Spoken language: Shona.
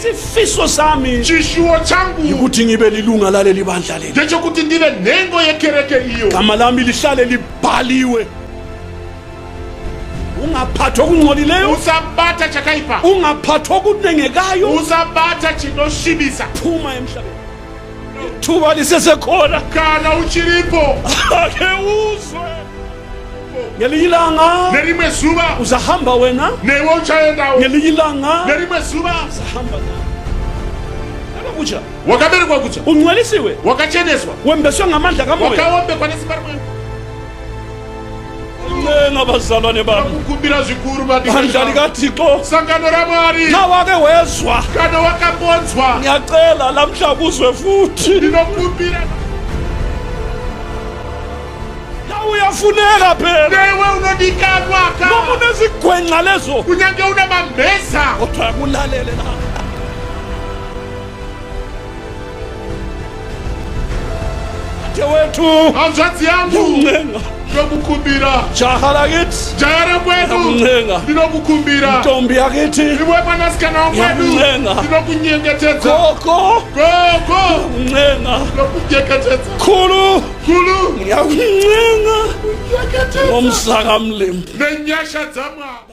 isifiso sami chishuwo changu ukuthi ngibe lilunga laleli bandla leli. ngechokuti ndibe nengo yekereke iyo. Igama lami lihlale libhaliwe. Ungaphathwa okungcolileyo, usabata chakaipa, ungaphathwa okunengekayo, usabata chinoshibisa. Phuma emhlabeni. Ithuba lisesekhona. Kana uchiripo. Ake uzwe. Ngelinye ilanga nelimwe zuba uzahamba wena, newe uchayendawo. ngelinye ilanga nelimwe zuba uzahamba nawe. Kuja wakaberekwa kuja ungcwelisiwe, wakacheneswa, wembeswe ngamandla kamoya, wakaombekwa nesibarumwe. Ngabazalwane bami, kukumbira zvikuru bandla likaThixo, sangano ramwari, na wake wezwa, kana wakabonzwa, ngiyacela lamhla kuzwe futhi. ndinokumbira uyafuneka phela, newe unodikanwa ka noma unezigwenxa lezo, kunyange unamambesa, kodwa kulalele la. Ate wethu anzansi yangu uncenga, ndinokukumbira, jaha lakithi jayara kwetu uncenga, ndinokukumbira, ntombi yakithi iwe mwanasikana wamwedu uncenga, ndinokunyengetedza, gogo gogo uncenga, ndinokunyengetedza, khulu khulu ngiyakuncenga kunyengetedza ngomsaka mlimi. nenyasha dzamwa.